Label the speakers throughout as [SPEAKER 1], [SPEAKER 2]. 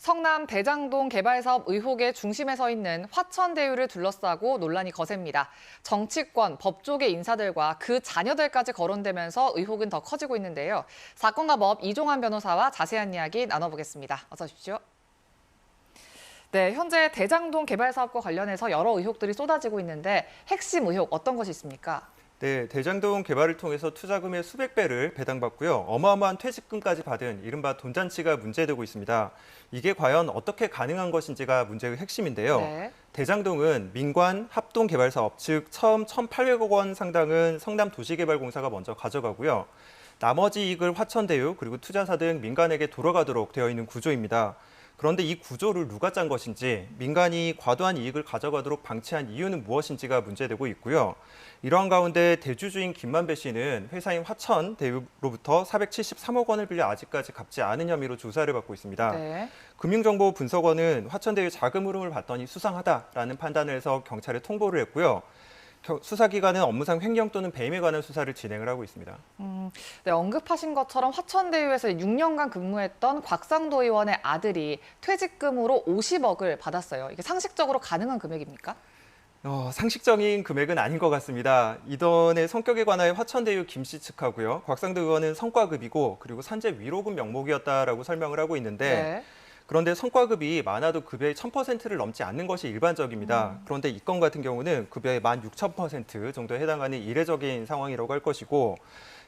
[SPEAKER 1] 성남 대장동 개발사업 의혹의 중심에 서 있는 화천대유를 둘러싸고 논란이 거셉니다. 정치권, 법조계 인사들과 그 자녀들까지 거론되면서 의혹은 더 커지고 있는데요. 사건과 법 이종환 변호사와 자세한 이야기 나눠보겠습니다. 어서 오십시오. 네, 현재 대장동 개발 사업과 관련해서 여러 의혹들이 쏟아지고 있는데 핵심 의혹 어떤 것이 있습니까?
[SPEAKER 2] 네, 대장동 개발을 통해서 투자금의 수백 배를 배당받고요. 어마어마한 퇴직금까지 받은 이른바 돈잔치가 문제되고 있습니다. 이게 과연 어떻게 가능한 것인지가 문제의 핵심인데요.
[SPEAKER 1] 네.
[SPEAKER 2] 대장동은 민관 합동개발사업, 즉 처음 1,800억 원 상당은 성남도시개발공사가 먼저 가져가고요. 나머지 이익을 화천대유 그리고 투자사 등 민간에게 돌아가도록 되어 있는 구조입니다. 그런데 이 구조를 누가 짠 것인지, 민간이 과도한 이익을 가져가도록 방치한 이유는 무엇인지가 문제되고 있고요. 이러한 가운데 대주주인 김만배 씨는 회사인 화천대유로부터 473억 원을 빌려 아직까지 갚지 않은 혐의로 조사를 받고 있습니다.
[SPEAKER 1] 네.
[SPEAKER 2] 금융정보분석원은 화천대유 자금 흐름을 봤더니 수상하다라는 판단을 해서 경찰에 통보를 했고요. 수사기관은 업무상 횡령 또는 배임에 관한 수사를 진행을 하고 있습니다.
[SPEAKER 1] 네, 언급하신 것처럼 화천대유에서 6년간 근무했던 곽상도 의원의 아들이 퇴직금으로 50억을 받았어요. 이게 상식적으로 가능한 금액입니까?
[SPEAKER 2] 상식적인 금액은 아닌 것 같습니다. 이 돈의 성격에 관하여 화천대유 김 씨 측하고요. 곽상도 의원은 성과급이고 그리고 산재 위로금 명목이었다라고 설명을 하고 있는데
[SPEAKER 1] 네.
[SPEAKER 2] 그런데 성과급이 많아도 급여의 1000%를 넘지 않는 것이 일반적입니다. 그런데 이 건 같은 경우는 급여의 16,000% 정도에 해당하는 이례적인 상황이라고 할 것이고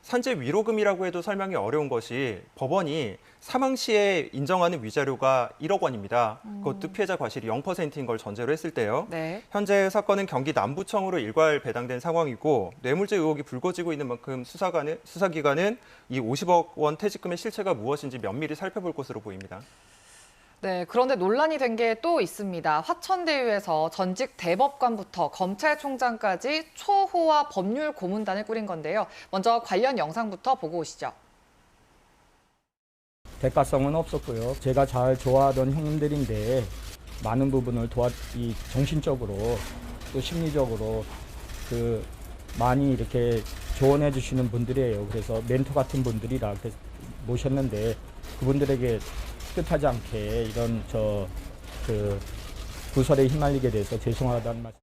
[SPEAKER 2] 산재 위로금이라고 해도 설명이 어려운 것이 법원이 사망 시에 인정하는 위자료가 1억 원입니다. 그것도 피해자 과실이 0%인 걸 전제로 했을 때요.
[SPEAKER 1] 네.
[SPEAKER 2] 현재 사건은 경기 남부청으로 일괄 배당된 상황이고 뇌물죄 의혹이 불거지고 있는 만큼 수사기관은 이 50억 원 퇴직금의 실체가 무엇인지 면밀히 살펴볼 것으로 보입니다.
[SPEAKER 1] 네, 그런데 논란이 된 게 또 있습니다. 화천대유에서 전직 대법관부터 검찰총장까지 초호화 법률 고문단을 꾸린 건데요. 먼저 관련 영상부터 보고 오시죠.
[SPEAKER 3] 대가성은 없었고요. 제가 잘 좋아하던 형님들인데 많은 부분을 정신적으로 또 심리적으로 많이 이렇게 조언해 주시는 분들이에요. 그래서 멘토 같은 분들이라 모셨는데 그분들에게 뜻하지 않게 이런 구설에 휘말리게 돼서 죄송하다는 말씀.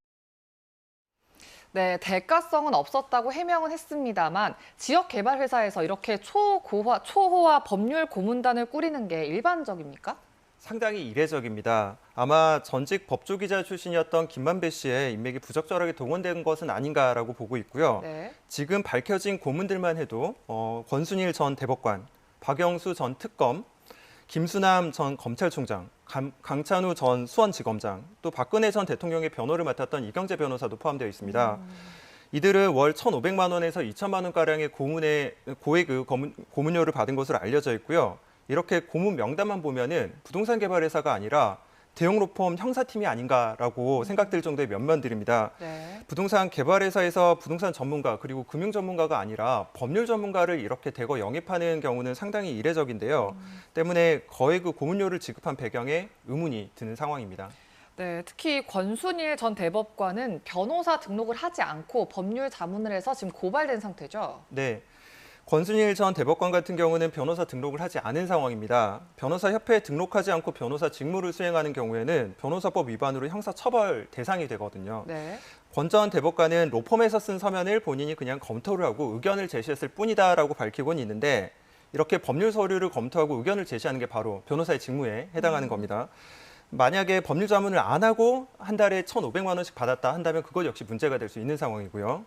[SPEAKER 1] 네, 대가성은 없었다고 해명은 했습니다만 지역개발회사에서 이렇게 초호화 법률 고문단을 꾸리는 게 일반적입니까?
[SPEAKER 2] 상당히 이례적입니다. 아마 전직 법조기자 출신이었던 김만배 씨의 인맥이 부적절하게 동원된 것은 아닌가라고 보고 있고요.
[SPEAKER 1] 네.
[SPEAKER 2] 지금 밝혀진 고문들만 해도 권순일 전 대법관, 박영수 전 특검, 김수남 전 검찰총장, 강찬우 전 수원지검장, 또 박근혜 전 대통령의 변호를 맡았던 이경재 변호사도 포함되어 있습니다. 이들은 월 1,500만 원에서 2천만 원가량의 고액의 고문료를 받은 것으로 알려져 있고요. 이렇게 고문 명단만 보면은 부동산 개발 회사가 아니라 대형 로펌 형사팀이 아닌가라고 생각될 정도의 면면들입니다.
[SPEAKER 1] 네.
[SPEAKER 2] 부동산 개발회사에서 부동산 전문가 그리고 금융 전문가가 아니라 법률 전문가를 이렇게 대거 영입하는 경우는 상당히 이례적인데요. 때문에 거액의 고문료를 지급한 배경에 의문이 드는 상황입니다.
[SPEAKER 1] 네, 특히 권순일 전 대법관은 변호사 등록을 하지 않고 법률 자문을 해서 지금 고발된 상태죠.
[SPEAKER 2] 네. 권순일 전 대법관 같은 경우는 변호사 등록을 하지 않은 상황입니다. 변호사협회에 등록하지 않고 변호사 직무를 수행하는 경우에는 변호사법 위반으로 형사처벌 대상이 되거든요.
[SPEAKER 1] 네.
[SPEAKER 2] 권 전 대법관은 로펌에서 쓴 서면을 본인이 그냥 검토를 하고 의견을 제시했을 뿐이다라고 밝히고는 있는데 이렇게 법률 서류를 검토하고 의견을 제시하는 게 바로 변호사의 직무에 해당하는 겁니다. 만약에 법률 자문을 안 하고 한 달에 1,500만 원씩 받았다 한다면 그것 역시 문제가 될 수 있는 상황이고요.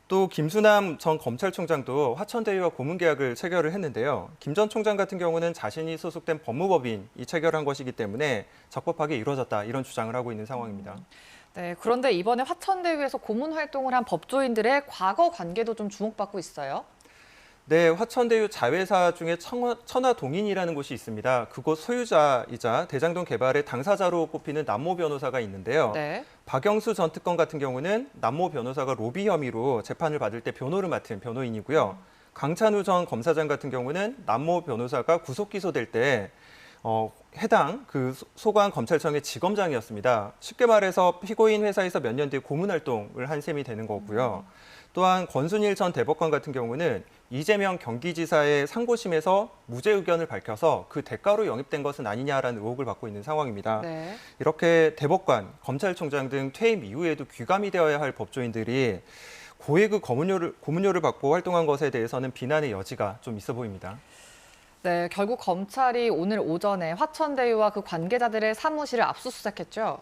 [SPEAKER 2] 또 김수남 전 검찰총장도 화천대유와 고문계약을 체결을 했는데요. 김 전 총장 같은 경우는 자신이 소속된 법무법인이 체결한 것이기 때문에 적법하게 이루어졌다 이런 주장을 하고 있는 상황입니다.
[SPEAKER 1] 네, 그런데 이번에 화천대유에서 고문 활동을 한 법조인들의 과거 관계도 좀 주목받고 있어요.
[SPEAKER 2] 네, 화천대유 자회사 중에 천화동인이라는 곳이 있습니다. 그곳 소유자이자 대장동 개발의 당사자로 꼽히는 남모 변호사가 있는데요.
[SPEAKER 1] 네.
[SPEAKER 2] 박영수 전 특검 같은 경우는 남모 변호사가 로비 혐의로 재판을 받을 때 변호를 맡은 변호인이고요. 강찬우 전 검사장 같은 경우는 남모 변호사가 구속 기소될 때 해당 소관 검찰청의 지검장이었습니다. 쉽게 말해서 피고인 회사에서 몇 년 뒤에 고문 활동을 한 셈이 되는 거고요. 또한 권순일 전 대법관 같은 경우는 이재명 경기지사의 상고심에서 무죄 의견을 밝혀서 그 대가로 영입된 것은 아니냐라는 의혹을 받고 있는 상황입니다.
[SPEAKER 1] 네.
[SPEAKER 2] 이렇게 대법관, 검찰총장 등 퇴임 이후에도 귀감이 되어야 할 법조인들이 고액의 고문료를 받고 활동한 것에 대해서는 비난의 여지가 좀 있어 보입니다.
[SPEAKER 1] 네, 결국 검찰이 오늘 오전에 화천대유와 그 관계자들의 사무실을 압수수색했죠.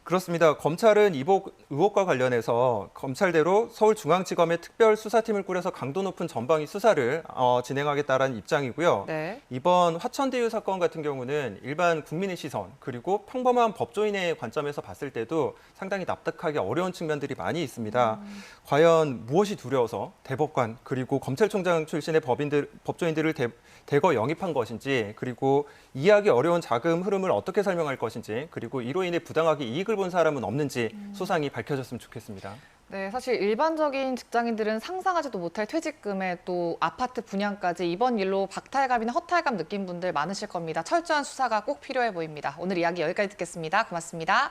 [SPEAKER 2] 그렇습니다. 검찰은 이 의혹과 관련해서 검찰대로 서울중앙지검의 특별수사팀을 꾸려서 강도 높은 전방위 수사를 진행하겠다는 입장이고요.
[SPEAKER 1] 네.
[SPEAKER 2] 이번 화천대유 사건 같은 경우는 일반 국민의 시선 그리고 평범한 법조인의 관점에서 봤을 때도 상당히 납득하기 어려운 측면들이 많이 있습니다. 과연 무엇이 두려워서 대법관 그리고 검찰총장 출신의 법조인들을 대거 영입한 것인지, 그리고 이해하기 어려운 자금 흐름을 어떻게 설명할 것인지, 그리고 이로 인해 부당하게 이익을 본 사람은 없는지 소상히 밝혀졌으면 좋겠습니다.
[SPEAKER 1] 네, 사실 일반적인 직장인들은 상상하지도 못할 퇴직금에 또 아파트 분양까지 이번 일로 박탈감이나 허탈감 느낀 분들 많으실 겁니다. 철저한 수사가 꼭 필요해 보입니다. 오늘 이야기 여기까지 듣겠습니다. 고맙습니다.